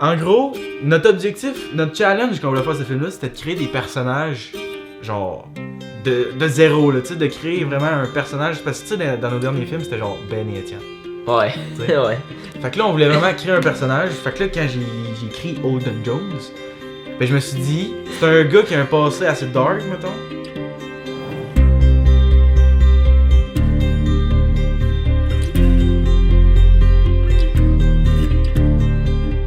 En gros, notre objectif, notre challenge qu'on voulait faire ce film-là, c'était de créer des personnages, genre, de zéro, là, tu sais, de créer vraiment un personnage, parce que tu sais, dans nos derniers films, c'était genre Ben et Étienne. Ouais, T'sais. ouais. Fait que là, on voulait vraiment créer un personnage, fait que là, quand j'ai écrit Holden Jones, ben je me suis dit, c'est un gars qui a un passé assez dark, mettons.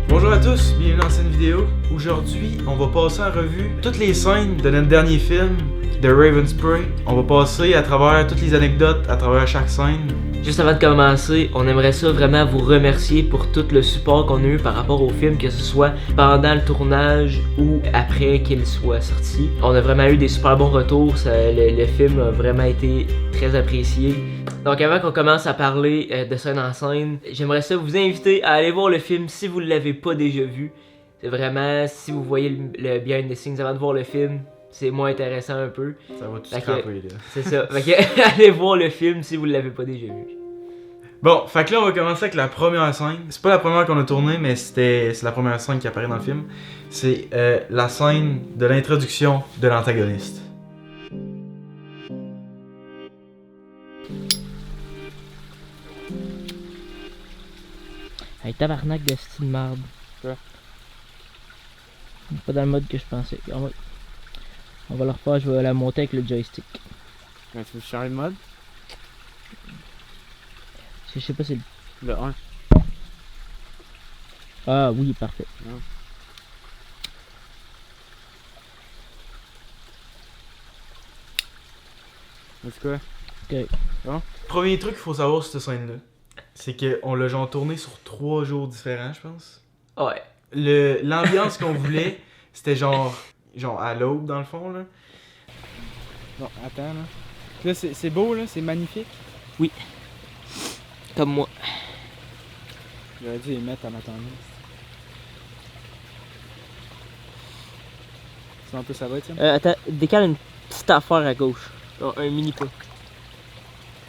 Bonjour à tous, bienvenue dans cette vidéo. Aujourd'hui, on va passer en revue toutes les scènes de notre dernier film, The Raven Spray. On va passer à travers toutes les anecdotes, à travers chaque scène. Juste avant de commencer, on aimerait ça vraiment vous remercier pour tout le support qu'on a eu par rapport au film, que ce soit pendant le tournage ou après qu'il soit sorti. On a vraiment eu des super bons retours, le film a vraiment été très apprécié. Donc avant qu'on commence à parler de scène en scène, j'aimerais ça vous inviter à aller voir le film si vous ne l'avez pas déjà vu. C'est vraiment, si vous voyez le behind the scenes avant de voir le film, c'est moins intéressant un peu. Ça va tout scraper, là. C'est ça. Fait que allez voir le film si vous ne l'avez pas déjà vu. Bon, fait que là, on va commencer avec la première scène. C'est pas la première qu'on a tournée, mais c'est la première scène qui apparaît dans le film. C'est la scène de l'introduction de l'antagoniste. Hey, tabarnak de style de marde. Quoi? Pas dans le mode que je pensais. On va le refaire, je vais la monter avec le joystick. Ben, tu veux changer de mode? Je sais pas si c'est Le 1. Ah oui, parfait. Non. C'est quoi? Ok. Premier truc qu'il faut savoir sur cette scène-là, c'est qu'on l'a genre tourné sur 3 jours différents, je pense. Ouais. L'ambiance qu'on voulait, c'était genre à l'aube dans le fond, là. Bon, attends là. Là, c'est beau là, c'est magnifique. Comme moi. J'aurais dû les mettre à ma tendance. C'est un peu ça va, tiens. Attends, décale une petite affaire à gauche. Genre un mini pas.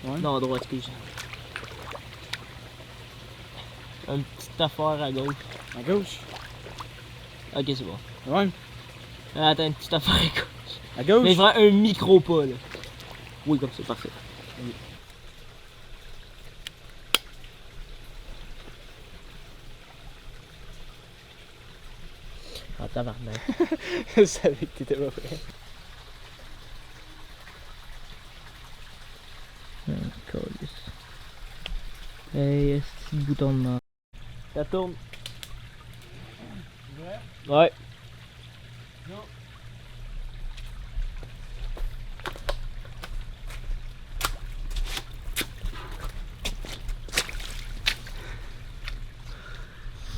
Ouais. Non, à droite, excuse. Une petite affaire à gauche. À gauche. Ok, c'est bon. Ouais. Attends, une petite affaire à gauche. À gauche. Mais vraiment un micro pas là. Oui, comme ça, parfait. Oui. Ah, tabarnak. Je savais que t'étais pas prêt. Hey, est-ce que bouton de mort. Ça tourne. Ouais.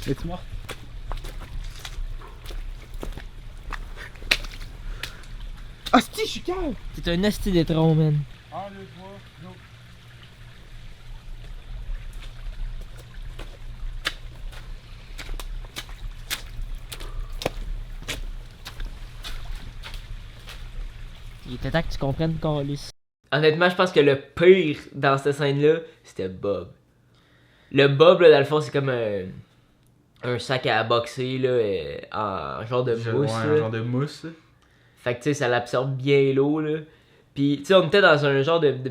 Es-tu mort? Asti, je suis calme! C'est un asti d'étron, man. 1, 2, 3, go! Il était temps que tu comprennes qu'on lisse. Honnêtement, je pense que le pire dans cette scène-là, c'était Bob. Le Bob, là, dans le fond, c'est comme un sac à boxer, là, en genre de mousse. Ouais, là. un genre de mousse, là. Fait que, tu sais, ça l'absorbe bien l'eau, là. Puis, tu sais, on était dans un genre de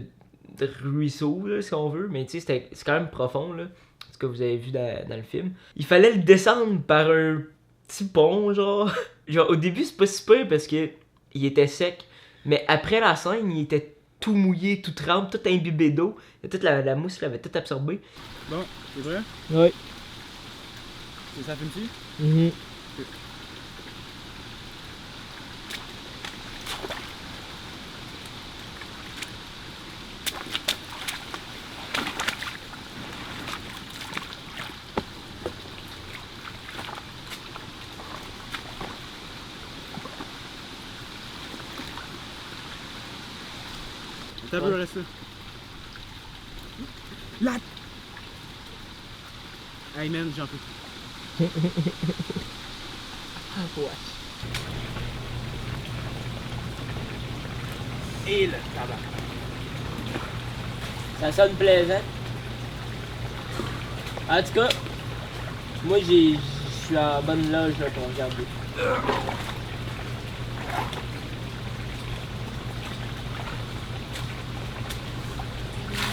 ruisseau, là, si on veut, mais tu sais, c'est quand même profond, là. Ce que vous avez vu dans le film. Il fallait le descendre par un petit pont, genre. Genre, au début, c'est pas si pire parce que il était sec. Mais après la scène, il était tout mouillé, tout trempe, tout imbibé d'eau. Toute la mousse l'avait tout absorbé. Bon, c'est vrai? Ouais. Ça filme-tu? Mhm. T'as vu le reste là? Là! Hey man, j'en peux plus. Ouais. Et le tabac. Ça sonne plaisant. En tout cas, moi suis en bonne loge là pour regarder.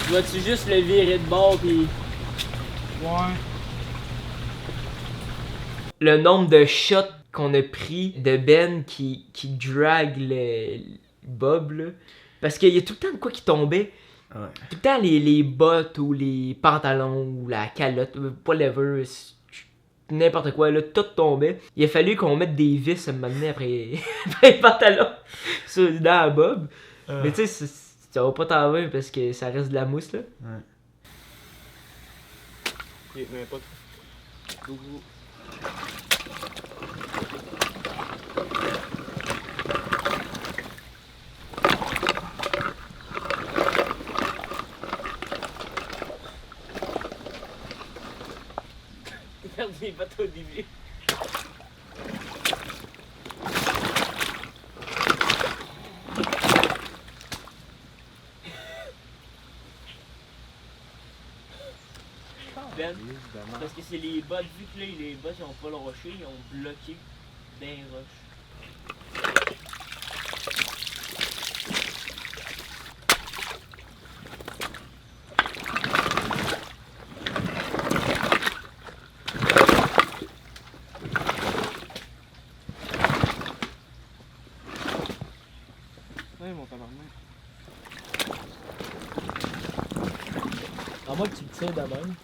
Dois-tu juste le virer de bord pis. Ouais. Le nombre de shots qu'on a pris de Ben qui drag le Bob là. Parce qu'il y a tout le temps de quoi qui tombait. Ouais. Tout le temps les bottes ou les pantalons ou la calotte, pas lever, n'importe quoi, là, tout tombait. Il a fallu qu'on mette des vis à me mener après les pantalons dans la Bob. Mais tu sais, ça va pas t'enlever parce que ça reste de la mousse là. Ouais. Mais pas trop. Regarde les bateaux au début. Ben, parce que c'est les bottes, vu que là, les bottes ils ont pas lâché, ils ont bloqué des roches. Ouais, mon tabarnak. À moins que tu le tires de même.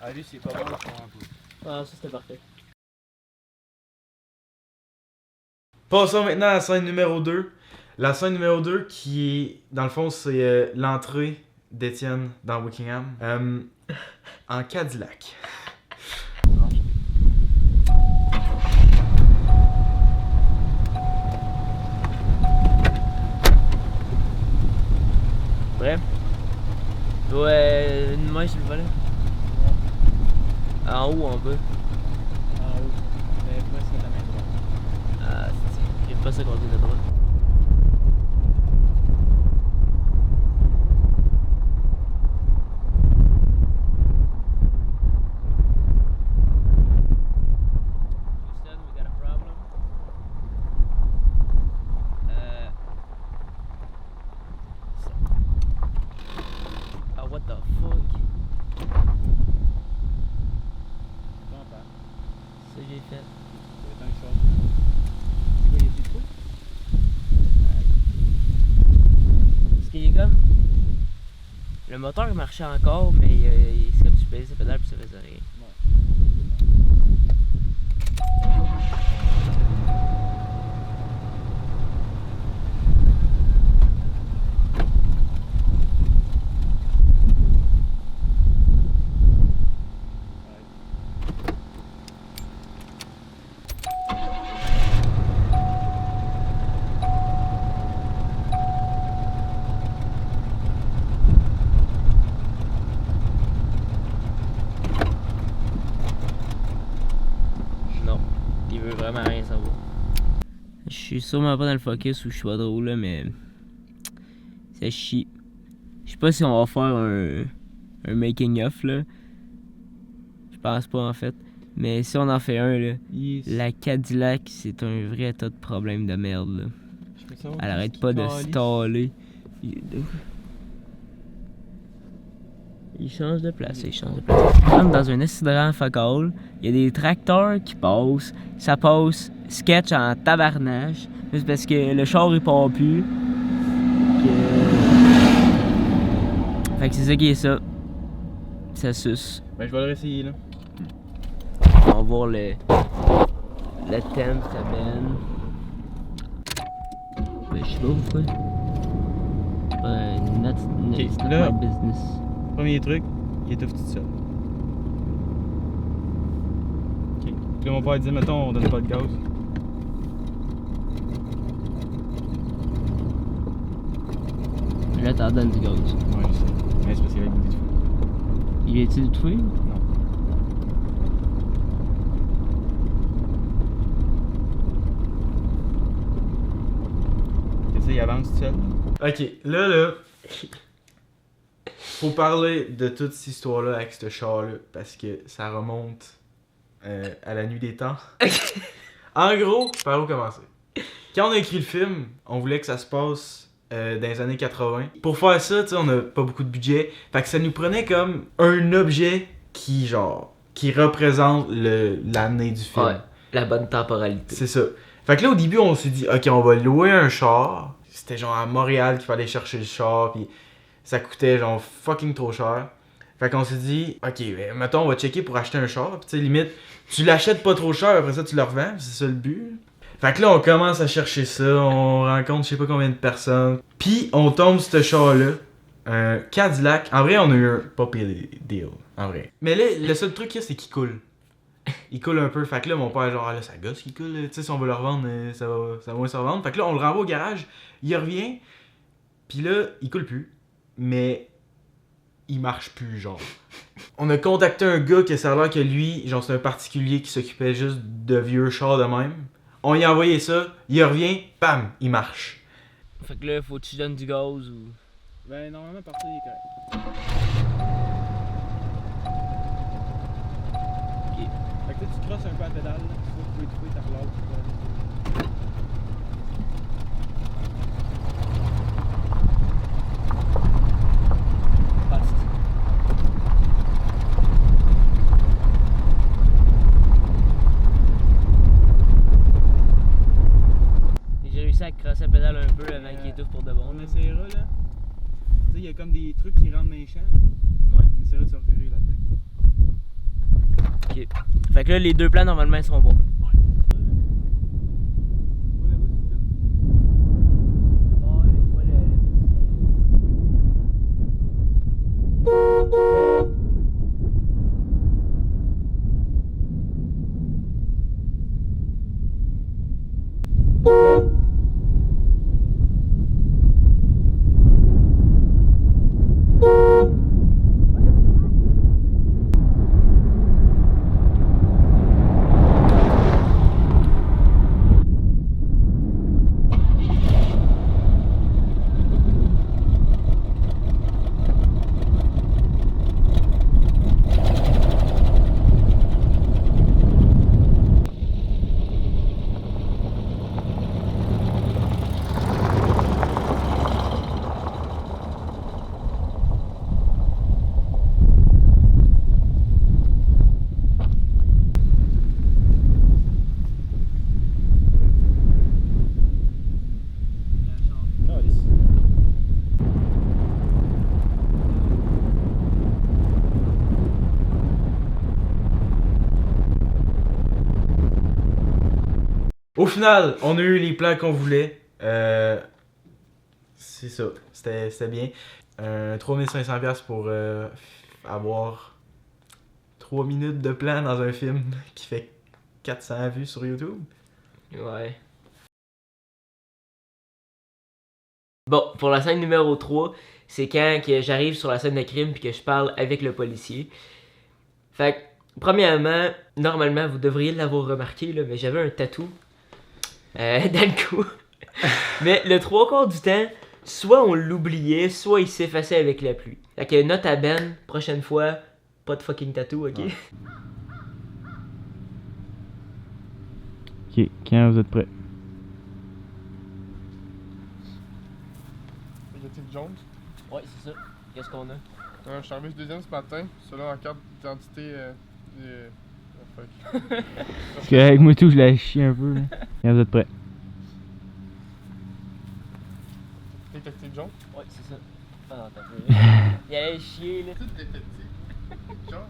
Ah, lui, c'est pas bon, je crois, un peu. Ah, ça c'était parfait. Passons maintenant à la scène numéro 2. La scène numéro 2 qui est, dans le fond, c'est l'entrée d'Étienne dans Wickingham en Cadillac. Prêt? Ouais, une main sur le volet. En haut ou en bas? Ah oui. Mais moi, c'est la main droite. Ah, c'est pas ça qu'on dit de droite. Houston, we got a problem. Ah, what the fuck? Bon, bah. Ça j'ai fait. Ça va être un short. C'est quoi, il y a des trous? Parce qu'il est comme. Le moteur marchait encore, mais c'est comme tu pèses les pédales puis ça faisait rien. Non, il veut vraiment rien savoir. Je suis sûrement pas dans le focus ou je suis pas drôle là, mais ça chie. Je sais pas si on va faire un making of là. Je pense pas en fait. Mais si on en fait un là, Yes. la Cadillac c'est un vrai tas de problèmes de merde là. Je peux savoir Elle qu'est-ce arrête qui pas de calisse. staller. Il change de place, il change de place. Comme dans un accident focal, il y a des tracteurs qui passent, ça passe sketch en tabarnage, juste parce que le char il part plus. Fait que c'est ça qui est ça. Ça suce. Ben, je vais le réessayer, là. On va voir le thème ça mène. Ben je sais pas pourquoi. It's not là. my business. Premier truc, il étouffe tout seul. Ok. Puis là, mon père dit, mettons, on donne pas de gaz. Là t'en donnes du gaz. Ouais, je sais. Mais c'est parce qu'il y a le goût de fou. Il vient-il de tuer? Non. Il avance tout seul. Ok, là, faut parler de toute cette histoire-là avec ce char-là, parce que ça remonte à la nuit des temps. En gros, par où commencer? Quand on a écrit le film, on voulait que ça se passe dans les années 80. Pour faire ça, tu sais, on n'a pas beaucoup de budget, fait que ça nous prenait comme un objet qui représente l'année du film. Ouais, la bonne temporalité. C'est ça. Fait que là, au début, on s'est dit, ok, on va louer un char. C'était genre à Montréal qu'il fallait chercher le char, puis ça coûtait genre fucking trop cher. Fait qu'on s'est dit, ok, ben, mettons, on va checker pour acheter un char. Puis tu sais, limite, tu l'achètes pas trop cher, après ça, tu le revends, c'est ça le but. Fait que là, on commence à chercher ça, on rencontre je sais pas combien de personnes. Puis on tombe sur ce char-là, un Cadillac. En vrai, on a eu un pas pire deal, en vrai. Mais là, le seul truc, c'est qu'il coule. Il coule un peu, fait que là mon père genre ah, là ça gosse qu'il coule, tu sais si on veut le revendre ça va moins se revendre, fait que là on le renvoie au garage, il revient, puis là il coule plus, mais il marche plus genre. On a contacté un gars que ça a l'air que lui, genre c'est un particulier qui s'occupait juste de vieux chars de même, on y a envoyé ça, il revient, bam, il marche. Fait que là faut que tu donnes du gaz ou... Ben, normalement, partir, il est correct. Fait que là, tu crosses un peu la pédale, là, tu vois, tu peux étouffer ta relâche, tu peux aller. J'ai réussi à crosser la pédale un peu avant qu'il étouffe pour de bon. On essaiera, là. Tu sais, il y a comme des trucs qui rentrent dans les champs. Ouais. On essaiera de se revirer là-dedans. Ok. Fait que là, les deux plans normalement ils sont bons. Au final, on a eu les plans qu'on voulait. C'est ça, c'était bien. 3500$ pour avoir 3 minutes de plan dans un film qui fait 400 vues sur YouTube. Ouais. Bon, pour la scène numéro 3, c'est quand que j'arrive sur la scène de crime puis que je parle avec le policier. Fait que, premièrement, normalement, vous devriez l'avoir remarqué, là, mais j'avais un tatou dans le cou. Mais le 3/4 du temps, soit on l'oubliait, soit il s'effaçait avec la pluie. Fait que note à Ben, prochaine fois, pas de fucking tatou, ok? Ouais. Ok, quand vous êtes prêts. Détective Jones. Ouais, c'est ça. Qu'est-ce qu'on a? Je suis arrivé ce deuxième ce matin. Celui-là en carte d'identité. Fuck. Parce que avec moi tout, je l'ai chié un peu. Là. Quand vous êtes prêts. Détective Jones. Ouais, c'est ça. Ah non, t'as peu. Il allait chier, là. Tout détective. Jones.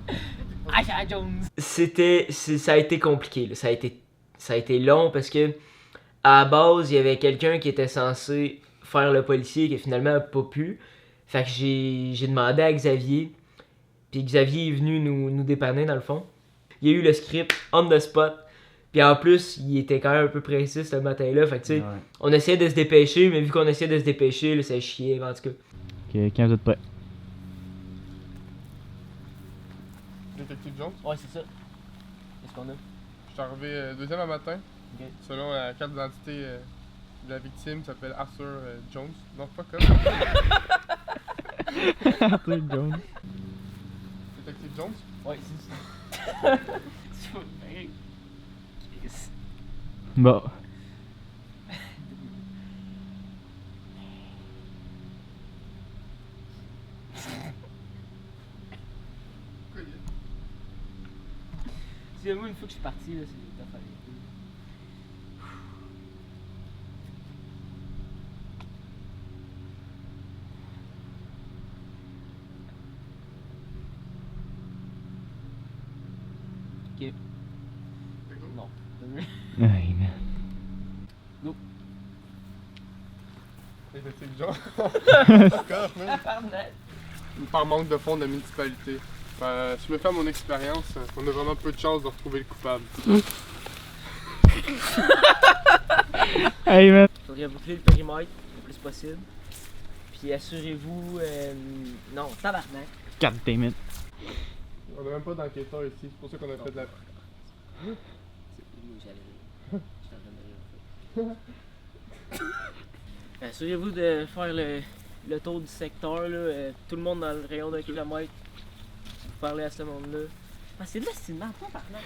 Ah, Jones! Ça a été compliqué, là. Ça a été long parce que, à la base, il y avait quelqu'un qui était censé faire le policier qui finalement n'a pas pu. Fait que j'ai demandé à Xavier. Puis Xavier est venu nous dépanner dans le fond. Il y a eu le script on the spot. Puis en plus, il était quand même un peu précis ce matin-là. Fait que tu sais, on essayait de se dépêcher, mais vu qu'on essayait de se dépêcher, là, ça chiait, en tout cas. Ok, quand vous êtes prêts. Détective Jones. Ouais, c'est ça. Qu'est-ce qu'on a? Je suis arrivé deuxième à matin. Ok. Selon la carte d'identité de la victime, s'appelle Arthur Jones. Non, pas comme. Arthur Jones. Détective Jones. Ouais, c'est ça. Bon. C'est moi, une fois que je suis parti, là, c'est tough à vivre. Ok. Non. Hey, man. Détective Jones. Encore, man. Tabarnak. Par manque de fonds de municipalité. Si je me fais à mon expérience, on a vraiment peu de chances de retrouver le coupable. Hey, man. Faudrait boucler le périmètre le plus possible. Puis assurez-vous. Non, tabarnak. God damn it. On a même pas d'enquêteur ici, c'est pour ça qu'on a fait de la. J'étais en train de rire, en fait. Assurez-vous de faire le tour du secteur, là, tout le monde dans le rayon d'un kilomètre. Vous parlez à ce monde-là. Ah, c'est de là, c'est de merde, pas par là.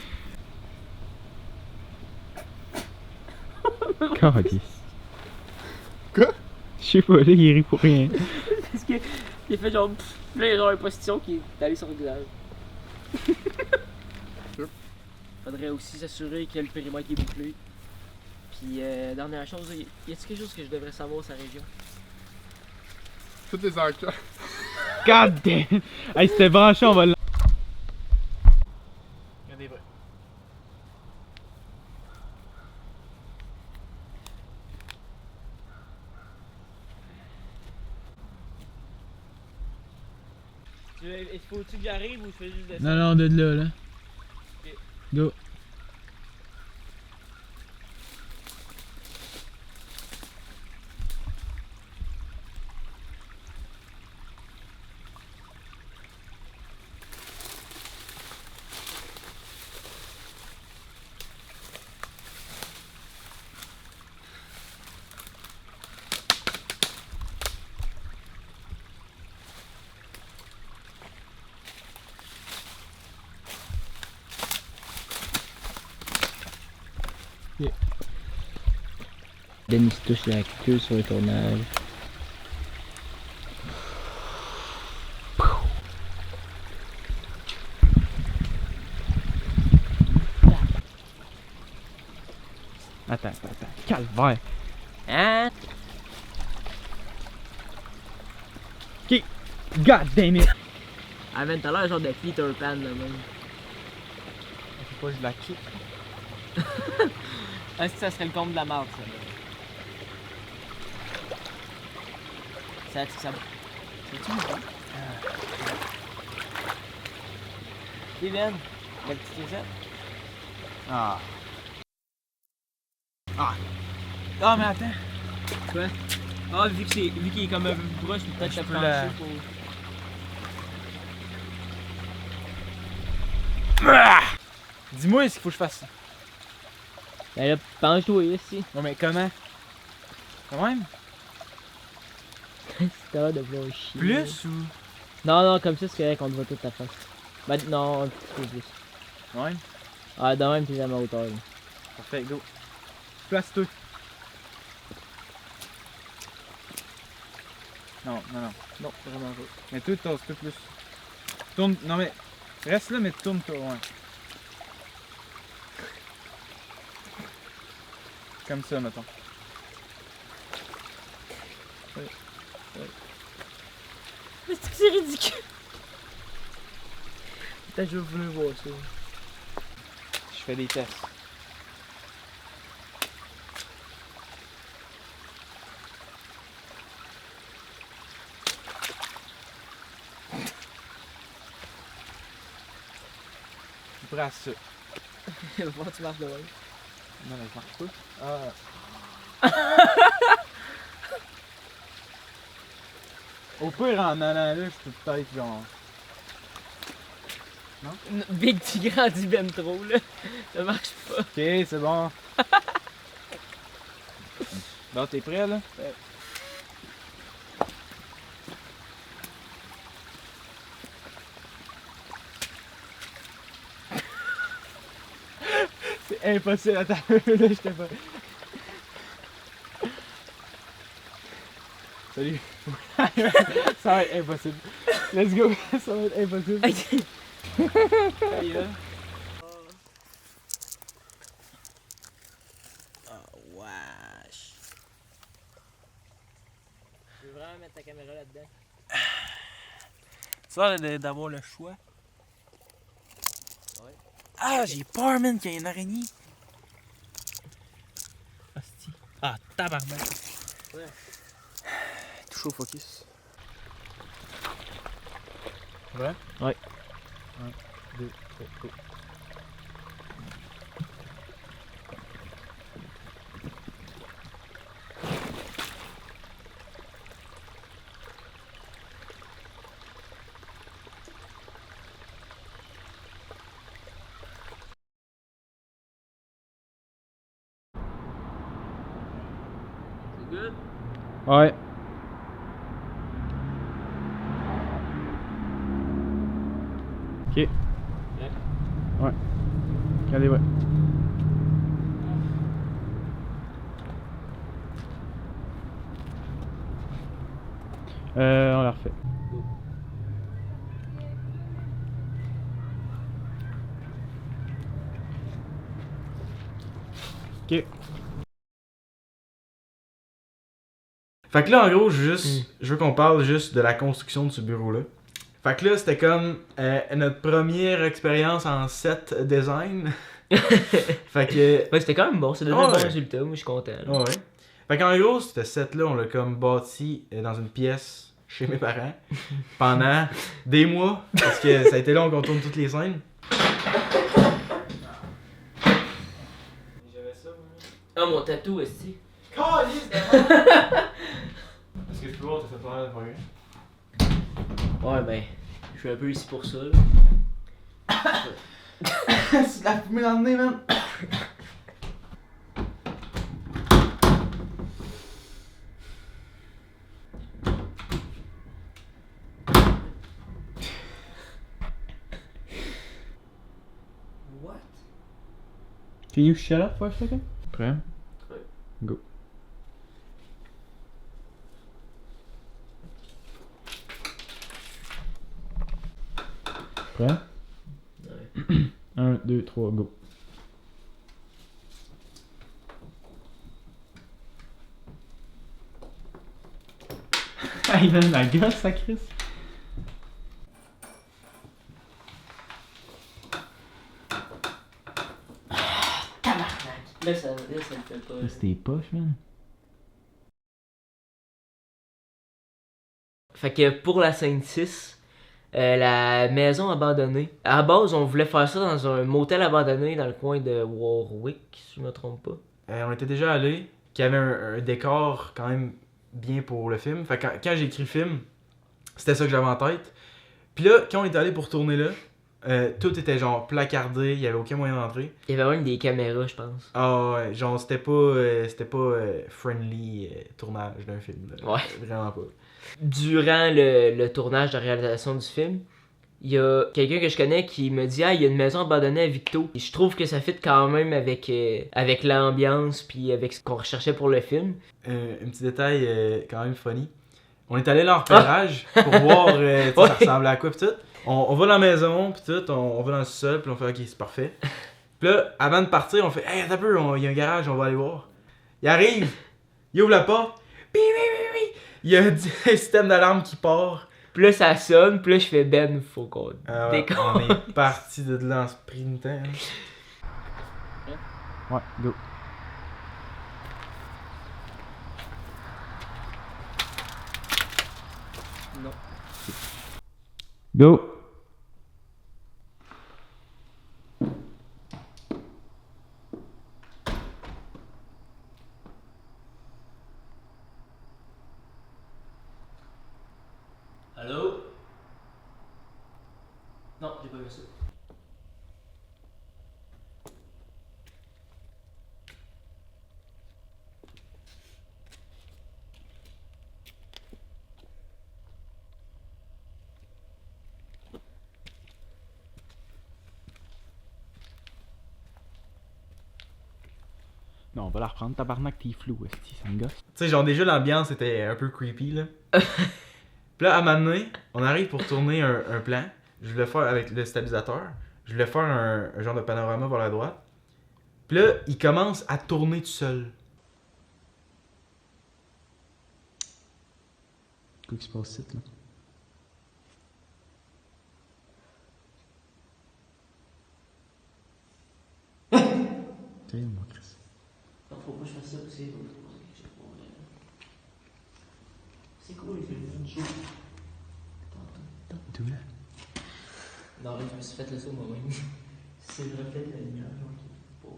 Calice. Quoi? Je sais pas, là, il rit pour rien. Parce que il a fait genre plein genre imposition qui est allé sur le visage. Faudrait aussi s'assurer que le périmètre est bouclé. Puis dernière chose, y a-t-il quelque chose que je devrais savoir sur sa région? Toutes les enquêtes. God damn. Hey, c'était branché, on va l'. Regardez vrai. Faut-tu que j'arrive ou je fais juste Non, non, de là, là. Go. Denis touche la queue sur le tournage. Attends. Calvaire. Hein? Ok. God damn it. Ah, man, t'as l'air genre de Peter Pan, là, même. Faut pas que je la quitte. Ah, si ça serait le comble de la marde, ça. Ça. C'est-tu ou pas? Steven, la petite recette? Ah. Ah, mais attends. Quoi? Ah, vu qu'il est comme un peu plus proche, peut-être Je te peux plancher la- pour. Dis-moi ce qu'il faut que je fasse. Ben là, penche-toi ici. Non, mais comment? Quand même? C'est l'air de vouloir chier. Plus ou. Non, comme ça, c'est correct, on te voit toute ta face. Ben non, un petit peu plus. Ouais. Ah, de même, t'es à ma hauteur, là. Parfait, go. Place-toi. Non. Non, vraiment pas. Mais toi, tasse-toi plus. Tourne. Non, mais. Reste là, mais tourne-toi, ouais. Comme ça, mettons. Mais c'est que c'est ridicule! Peut-être je vais vouloir voir ça. Je fais des tests. Je suis prêt à ça. Il va falloir que tu marches de même. Non, mais je marche pas. Ah. Au pire, en allant là, je peux peut-être genre. Big tu grandis ben trop là. Ça marche pas. Ok, c'est bon. Bon, t'es prêt là? Ouais. C'est impossible, attends, là, je t'ai pas. Salut. Ça va être impossible. Let's go, ça va être impossible. Ok. Salut, là. Oh, wesh. Tu veux vraiment mettre ta caméra là-dedans? Ça, d'avoir le choix. Ouais. Ah, j'ai peur, man, qu'il y ait une araignée. Hostie. Ah, tabarnak. Ouais. Touche au focus. Ouais? Ouais. 1, 2, 3, go. C'est good? Ouais. Ok. Ouais. Regardez, ouais. On la refait. Ok. Fait que là, en gros, je veux qu'on parle juste de la construction de ce bureau-là. Fait que là, c'était comme notre première expérience en set design. Fait que. Ouais, c'était quand même bon, ça donnait Ouais. un bon résultat, moi je suis content. là. Ouais. Fait qu'en gros, ce set-là, on l'a comme bâti dans une pièce chez mes parents pendant des mois. Parce que ça a été long qu'on tourne toutes les scènes. J'avais ça, moi. Ah, mon tatou, est-ce Calice de merde! Est-ce que je peux voir tes tatouages de Ouais, ben, je suis un peu ici pour ça. Là. C'est de la fumée dans le nez, man! What? Can you shut up for a second? Prêt? Ouais. Go. Prêt? Ouais. 1, 2, 3, go. Hey man, la gosse, ça crisse. Là, ça le fait pas. C'est tes poches, man. Fait que pour la scène 6, la maison abandonnée. À la base, on voulait faire ça dans un motel abandonné dans le coin de Warwick, si je me trompe pas. On était déjà allé, qui avait un décor quand même bien pour le film. Fait que quand j'ai écrit le film, c'était ça que j'avais en tête. Puis là, quand on est allé pour tourner là, tout était genre placardé, il y avait aucun moyen d'entrer. Il y avait même des caméras, je pense. Ah ouais, genre c'était pas friendly tournage d'un film. Là. Ouais. Vraiment pas. Durant le tournage de réalisation du film, il y a quelqu'un que je connais qui me dit « Ah, il y a une maison abandonnée à Victo. » Et je trouve que ça fit quand même avec l'ambiance puis avec ce qu'on recherchait pour le film. Un petit détail quand même funny. On est allé là en repérage pour voir tu sais, ça ressemblait à quoi pis tout. On va dans la maison pis tout, on va dans le sol pis on fait ok c'est parfait. Pis là, avant de partir, on fait hey attends un peu, il y a un garage, on va aller voir. Il arrive, il ouvre la porte, pi pi pi pi. Il y a un système d'alarme qui part. Puis là, ça sonne, puis là, je fais Ben, faut qu'on Ouais, décolle. on est parti de là en sprintant. Hein. Ouais, go. Non. Go. Allô? Non, j'ai pas vu ça. Non, on va la reprendre. Tabarnak, t'es flou, esti, ça me gosse. Tu sais, genre déjà l'ambiance était un peu creepy là. Puis là, à un moment donné, on arrive pour tourner un plan. Je voulais faire avec le stabilisateur. Je voulais faire un genre de panorama vers la droite. Puis là, il commence à tourner tout seul. Quoi qui se passe ici, là? T'es moi, Chris. Non, faut pas que je fasse ça, c'est cool les films de jour. D'où là? Non, je me suis fait le saut moi-même. C'est le reflet de la lumière, genre qui pose.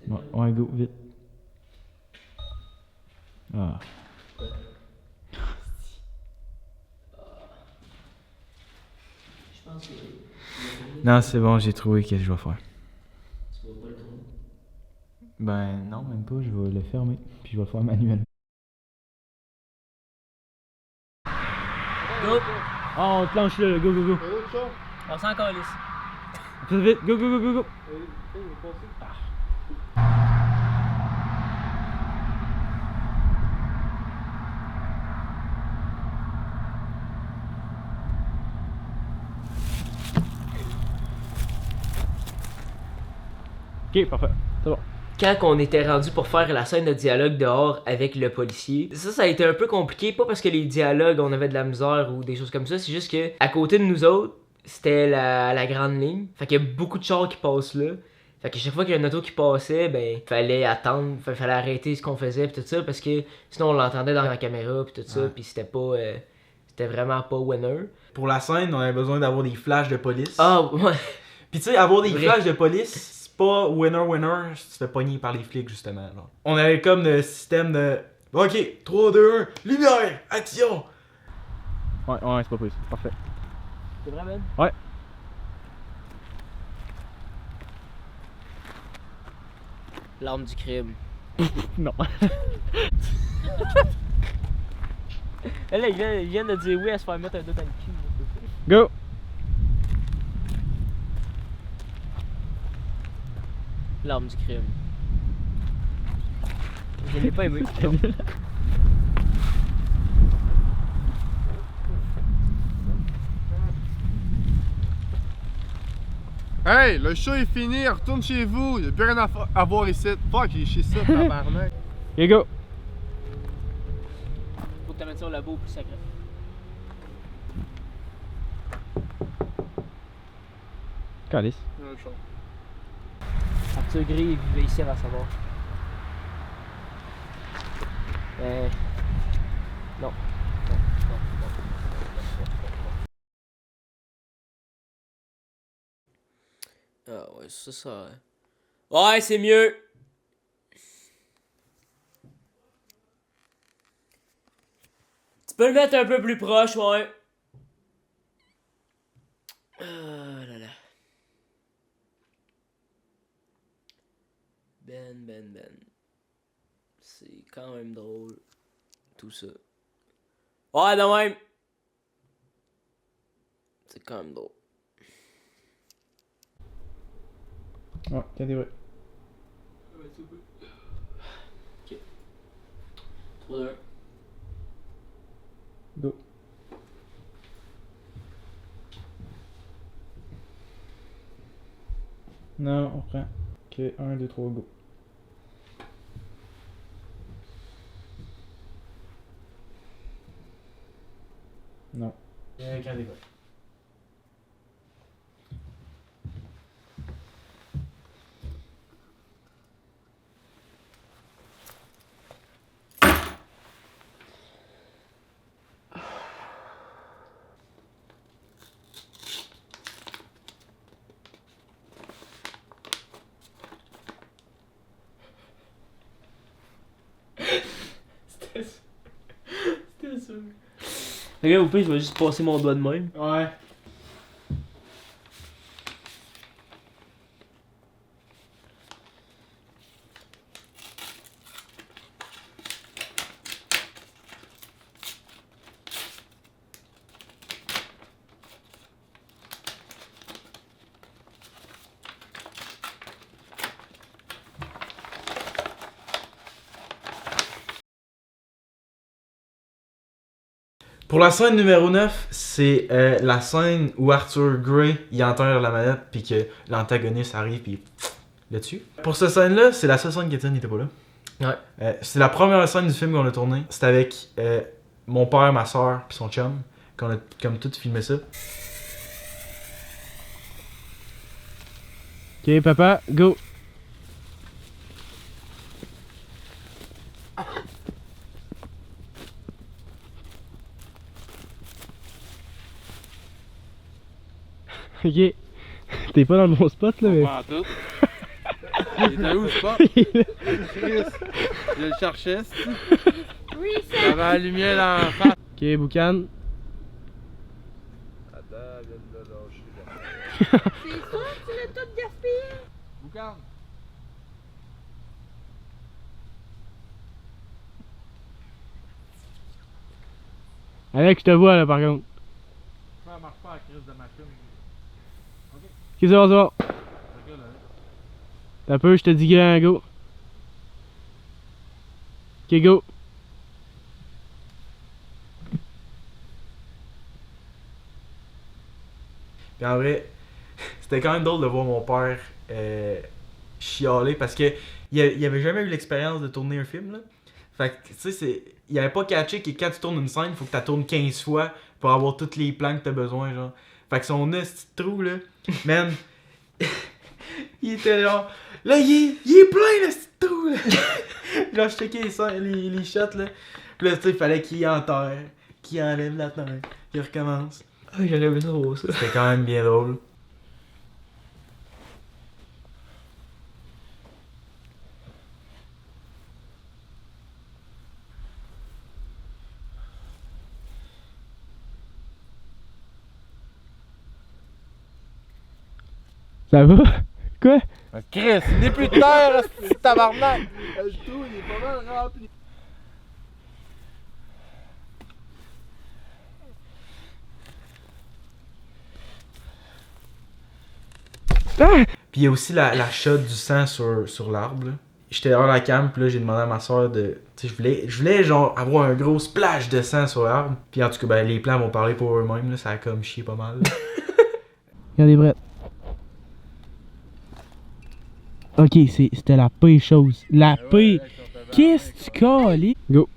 Bon, Ouais, go, vite. Ah. Je pense que. Non, c'est bon, j'ai trouvé qu'est-ce que je vais faire. Tu vas pas le tourner. Ben non, même pas, je vais le fermer, puis je vais le faire manuellement. Go! Ah, on planche là, go, go, go. Un autre char? On s'en calisse. Fais vite, go, go, go, go, go. Il est passé. Ok, parfait, c'est bon. Quand on était rendu pour faire la scène de dialogue dehors avec le policier, ça a été un peu compliqué, pas parce que les dialogues on avait de la misère ou des choses comme ça, c'est juste que à côté de nous autres, c'était la grande ligne. Fait qu'il y a beaucoup de chars qui passent là. Fait que chaque fois qu'il y a une auto qui passait, ben fallait attendre, fallait arrêter ce qu'on faisait pis tout ça parce que sinon on l'entendait dans la caméra pis tout ça, pis c'était pas c'était vraiment pas winner. Pour la scène, on avait besoin d'avoir des flashs de police. Ah ouais. Puis tu sais, avoir des Vrai. flashs de police, c'est pas winner, tu te fais pogner par les flics justement. Genre. On avait comme le système de OK, 3, 2, 1, lumière, action! Ouais, c'est pas possible, parfait. C'est vrai, man? Ouais. L'arme du crime. Non. Là, il vient de dire oui à se faire mettre un dos dans le cul. Go! L'arme du crime. Je l'ai pas aimé. Hey, le show est fini, retourne chez vous, y'a plus rien à voir ici. Fuck, j'ai chié ça, tabarnak. Ok, go! Faut que tu mettes ça au labo plus sacré. Calice. Un char. Arthur Gris, il vivait ici à savoir. Non. Ah ouais, ça. Ouais, c'est mieux. Tu peux le mettre un peu plus proche, ouais. Ah là là. Ben. C'est quand même drôle. Tout ça. Ouais, de même. C'est quand même drôle. Ouais, tiens, des vrais. Ok. 3, 2, 1. Go. Non, on prend. Ok, 1, 2, 3, go. Non. Avec un débat. C'était sûr. Regarde, au pire, je vais juste passer mon doigt de même. Ouais. Pour la scène numéro 9, c'est la scène où Arthur Gray il enterre la manette puis que l'antagoniste arrive puis là-dessus. Pour cette scène-là, c'est la seule scène qu'Étienne n'était pas là. Ouais. C'est la première scène du film qu'on a tourné. C'était avec mon père, ma soeur puis son chum qu'on a comme tout filmé ça. Ok, papa, go. Ok. T'es pas dans le bon spot là, mais. Pas en tout. Il était où le spot? Chris, je le cherchais. Oui, c'est J'avais la lumière dans la face. Ok, Boucan. Attends, viens de le lâcher là. sûr que tu l'as tout gaspillé. Boucan! Alex, je te vois là par contre. Ça marche pas à la crise de machine. Ok, c'est bon, c'est bon. Regarde là. T'as peu, je te dis grand, go. Ok, go. Puis en vrai, c'était quand même drôle de voir mon père chialer parce que il avait jamais eu l'expérience de tourner un film là. Fait que tu sais, il avait pas catché que quand tu tournes une scène, il faut que tu la tournes 15 fois pour avoir tous les plans que t'as besoin genre. Fait que son petit trou là, man, il était genre là il est plein le petit trou là. Genre je checkais les shots là. Puis là tu sais, il fallait qu'il enterre, qu'il enlève la terre, qu'il recommence. Ah, j'aurais aimé trop ça. C'était quand même bien drôle. Ça va? Quoi? Chris, il n'est plus de terre, ce tabarnak! Le tout, il est pas mal rempli. Puis il y a aussi la shot du sang sur l'arbre. Là. J'étais dans la cam, puis là j'ai demandé à ma soeur de. Tu sais, je voulais genre avoir un gros splash de sang sur l'arbre. Puis en tout cas, ben, les plans m'ont parlé pour eux-mêmes, là, ça a comme chié pas mal. Regardez, Brett. Ok, c'était la pire chose. La pire. Qu'est-ce que tu calais? Go.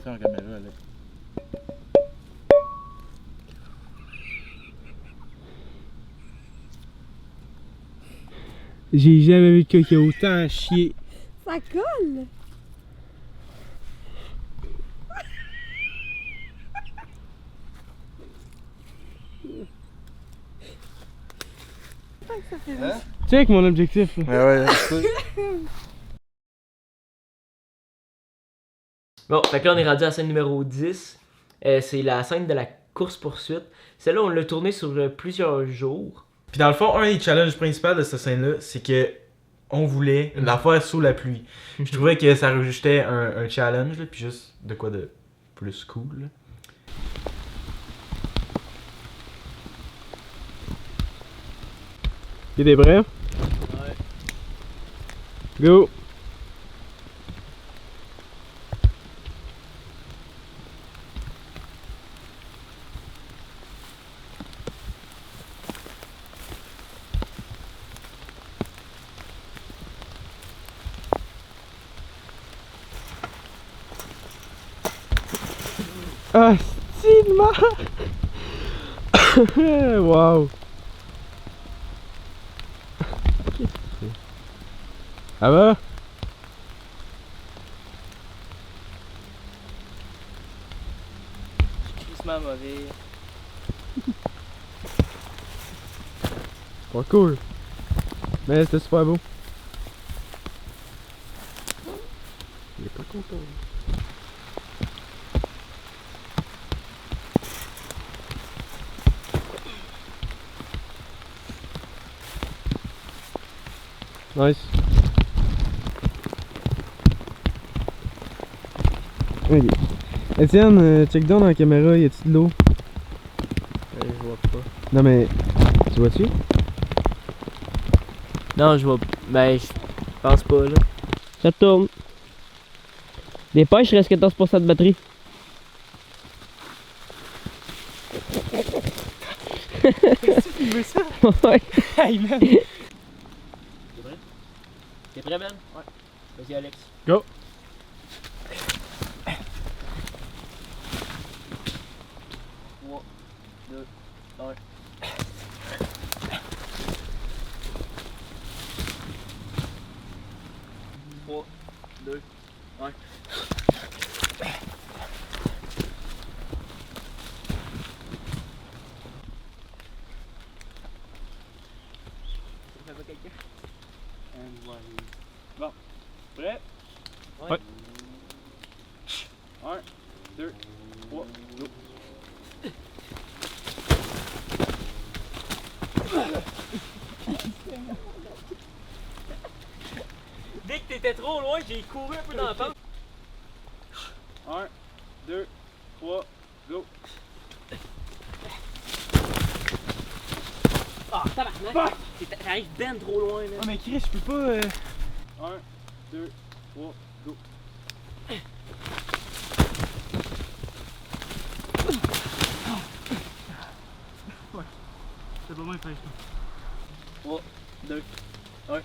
C'est en caméra, Alex. J'ai jamais vu de cas qui a autant chié. Ça colle. Check mon objectif. Là. Ouais, c'est Bon, fait que là, on est rendu à la scène numéro 10. C'est la scène de la course-poursuite. Celle-là, on l'a tournée sur plusieurs jours. Puis dans le fond, un des challenges principaux de cette scène-là, c'est que on voulait la faire sous la pluie. Je trouvais que ça rajoutait un challenge, là, puis juste de quoi de plus cool. Là. Y'a des prêts? Ouais. Go! Ah, stilement! Wow! Ça va? Crissement mauvais. Pas cool. Mais c'était super beau. Il est pas content. Nice. Ok. Étienne, check down dans la caméra, y a-t-il de l'eau? Je vois pas. Non mais, tu vois-tu? Non, je vais. Ben, je pense pas, là. Ça tourne. Dépêche, il reste 14% de batterie. Qu'est-ce que tu filmes ça? Ouais. Hey man! T'es prêt? T'es prêt, Ben? Ouais. Vas-y, Alex. Go! Trois, deux, un. Trois, deux, un. Ça fait quelqu'un? Bon, prêt? Ouais. 1, 2, 3, go! Dès que t'étais trop loin, j'ai couru un peu dans la pente. 1, 2, 3, go! Ah, tabarnak! T'arrives ben trop loin, là. Oh mais Chris, je peux pas... 1, 2, 3, go! Ouais, c'est pas mal fait. 3, 2, 1.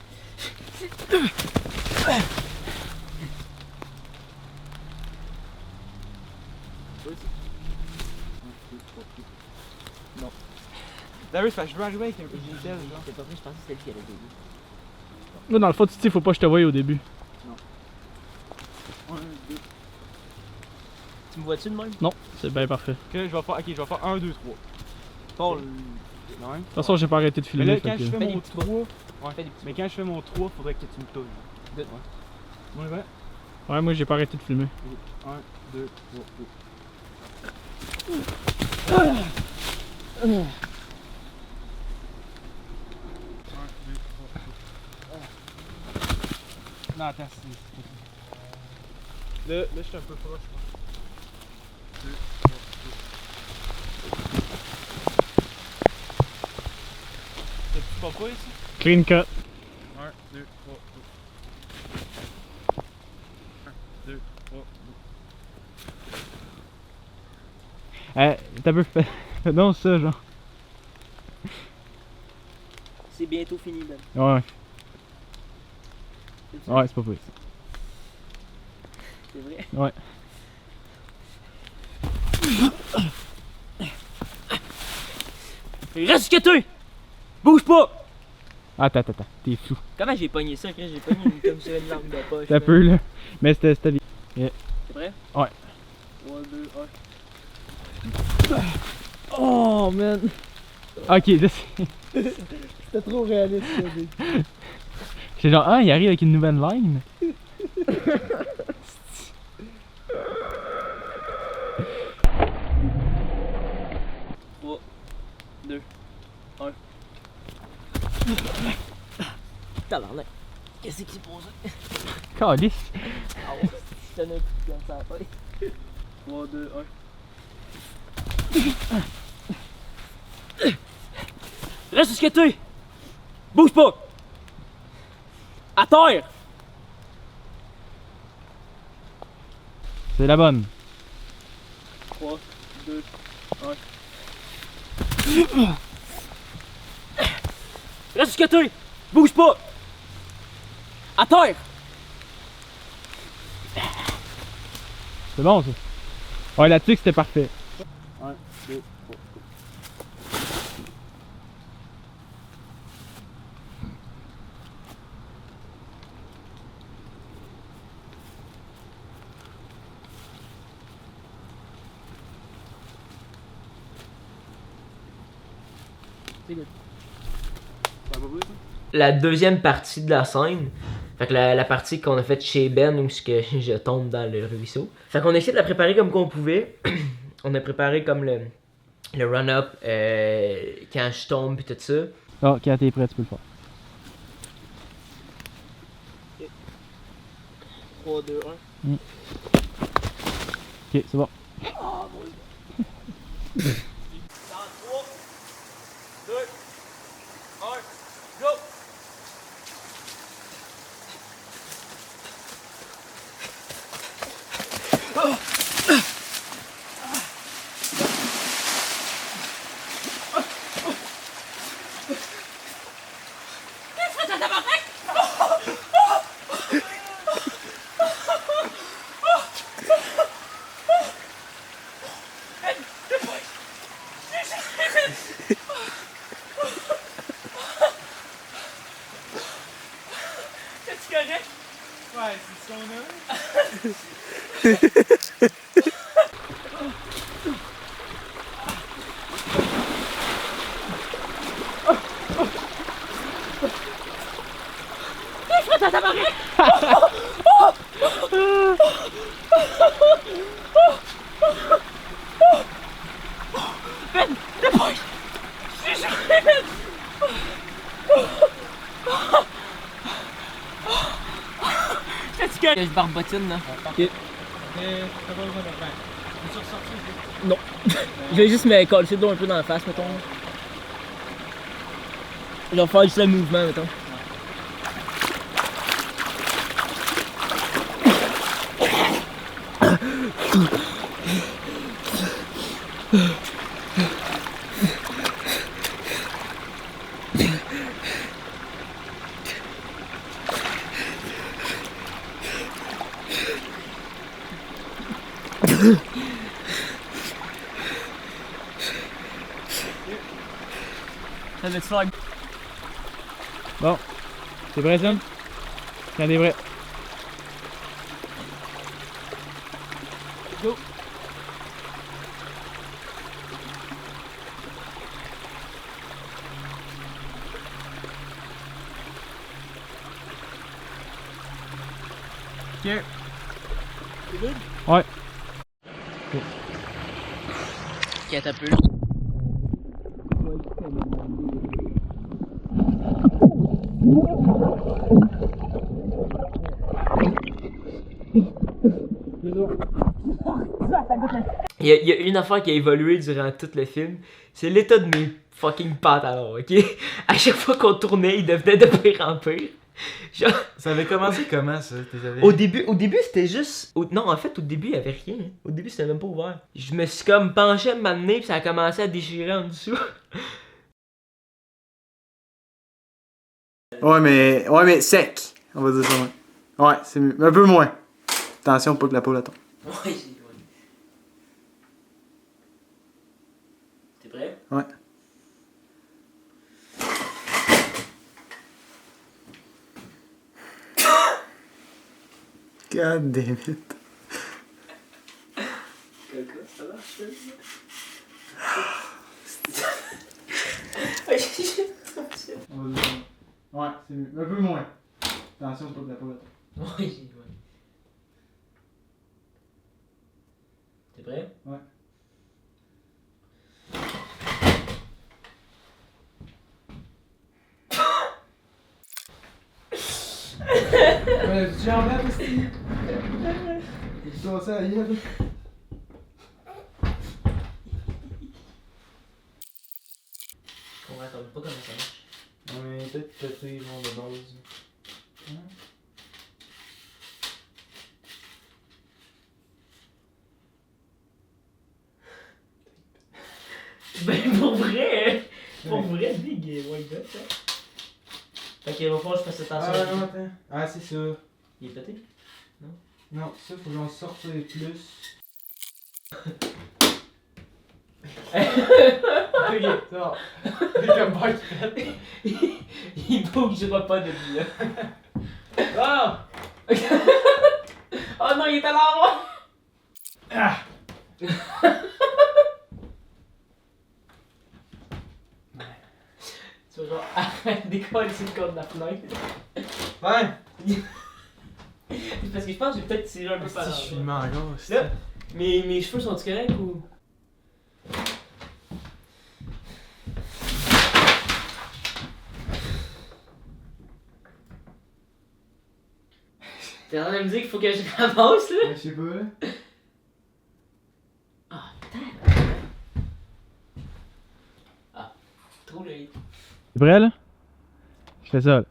Darius, je veux arriver avec un peu de vitesse, genre. C'est pas vrai, je pensais que c'était lui qui allait début. Là, dans le fond, tu sais, faut pas que je te voie au début. 1, 2. Tu me vois-tu de même? Non, c'est bien parfait. Ok, je vais faire 1, 2, 3. Paul. Non, hein? De toute façon, j'ai pas arrêté de Mais filmer. là, fait quand que- je fais Fais mon des petits 3, Fais des petits mais quand je fais mon 3, faudrait que tu me touches. Deux. Ouais, ouais. Ouais, moi, j'ai pas arrêté de filmer. 1, 2, 3, go. Non, attends, c'est... Là, je suis un peu proche, je pense. 2, 3, T'as-tu pas pas ici? Clean cut. 1, 2, 3, go. 1, 2, 3, go. T'as peu fait. Fais donc ça, genre. C'est bientôt fini, Ben. Ouais, C'est ça? ouais, c'est pas possible. C'est vrai? Ouais. Reste que toi! Bouge pas! Attends, t'es flou. Comment j'ai pogné ça? Chris? J'ai pogné comme sur une lampe de poche. T'as man. peu, là. Mais c'était bien. T'es prêt? Ouais. 3, 2, 1. Oh, man. Ok, là, c'est. C'était trop réaliste, ça, J'ai genre, ah, il arrive avec une nouvelle line. 3, 2, 1. Tabarnak. Qu'est-ce qui s'est passé? Calice. Ah ouais, je tenais un coup de pied dans sa tête. 3, 2, 1. Reste ce que tu es! Bouge pas! À terre! C'est la bonne. 3, 2, 1. Reste ce que tu es! Bouge pas! À terre! C'est bon, ça. Ouais, là-dessus, c'était parfait. 1, 2, 3, go. Ça va bien, ça? La deuxième partie de la scène, fait que la partie qu'on a faite chez Ben où ce que je tombe dans le ruisseau. Fait qu'on a essayé de la préparer comme qu'on pouvait. On a préparé comme le run-up quand je tombe et tout ça. Ah, quand t'es prêt, tu peux le faire. 3, 2, 1. Ok, c'est bon. Dans 3, 2, 1, go! C'est correct? Ouais, c'est ce qu'on a. Je barbotine là. T'as pas besoin de faire. Peux-tu ressortir? Non. Je vais juste me coller de l'eau un peu dans la face, mettons. Je vais faire juste le mouvement, mettons. Ça va te faire. Bon. C'est vrai, Sam? Tiens, des vrais. Go! Ok. C'est good? Ouais. Ok, t'as peu. Il y a une affaire qui a évolué durant tout le film, c'est l'état de mes fucking pantalons, ok? À chaque fois qu'on tournait, ils devenaient de pire en pire. Genre, Ça avait commencé comment ça? au début c'était juste. Non, en fait, au début, il y avait rien. Au début, c'était même pas ouvert. Je me suis comme penché à m'amener, puis ça a commencé à déchirer en dessous. Ouais, mais sec. On va dire ça, ouais. Ouais, c'est mieux. Un peu moins. Attention, pas que la peau la tombe. Ouais, T'es prêt? Ouais. God damn it. Ça marche, Ouais, c'est mieux. Un peu moins. Attention, pas que la peau la tombe. Ouais. T'es prêt? Ouais. Ouais, tu en mets aussi. Tu commences à y aller. On va attendre pas comment ça marche. On est peut-être pété, genre de base. Ben pour vrai, big white dot, ça. Fait qu'il va falloir que je fasse attention. Ah non, attends. Ah, c'est ça. Il est pété? Non, ça, faut que j'en sorte plus. Ok, c'est bon. Dès que le qui pète. Il bougera pas de lui, là. Ah! Oh non, il est à l'envers! Ah! Tu vas genre arrête d'écoller sur le corps de la fenêtre. Ouais! Parce que je pense que j'ai peut-être tiré un peu par Si je là. filme encore, aussi. Là, mes cheveux sont-ils corrects ou. T'es en train de me dire qu'il faut que je ramasse là? Je sais pas, là. Ah, putain! Ah, trop late. T'es prêt, là? Je fais ça, là.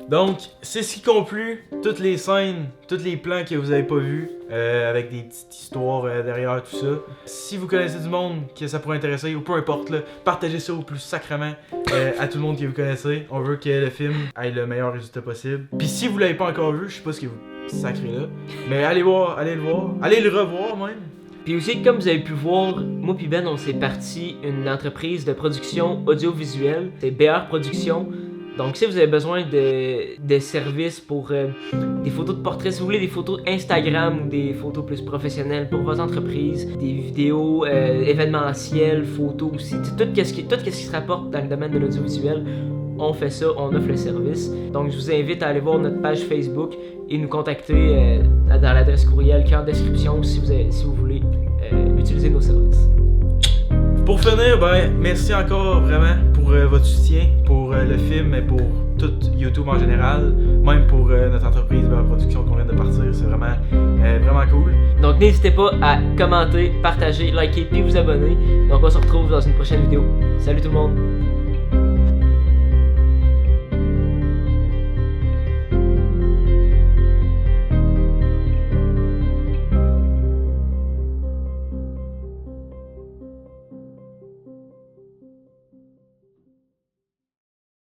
Donc, c'est ce qui conclut toutes les scènes, tous les plans que vous avez pas vus, avec des petites histoires derrière tout ça. Si vous connaissez du monde que ça pourrait intéresser, ou peu importe, là, partagez ça au plus sacrement à tout le monde que vous connaissez. On veut que le film ait le meilleur résultat possible. Puis si vous l'avez pas encore vu, je sais pas ce que vous sacré là. Mais allez le voir, allez le revoir même. Puis aussi, comme vous avez pu voir, moi puis Ben, on s'est parti une entreprise de production audiovisuelle, c'est BR Productions. Donc si vous avez besoin de services pour des photos de portraits, si vous voulez des photos Instagram ou des photos plus professionnelles pour votre entreprise, des vidéos événementielles, photos aussi, tout ce qui se rapporte dans le domaine de l'audiovisuel, on fait ça, on offre le service. Donc je vous invite à aller voir notre page Facebook et nous contacter dans l'adresse courriel qui est en description si vous voulez utiliser nos services. Pour finir, ben, merci encore vraiment pour votre soutien, pour le film et pour tout YouTube en général, même pour notre entreprise BR Productions qu'on vient de partir, c'est vraiment cool. Donc n'hésitez pas à commenter, partager, liker puis vous abonner. Donc on se retrouve dans une prochaine vidéo. Salut tout le monde!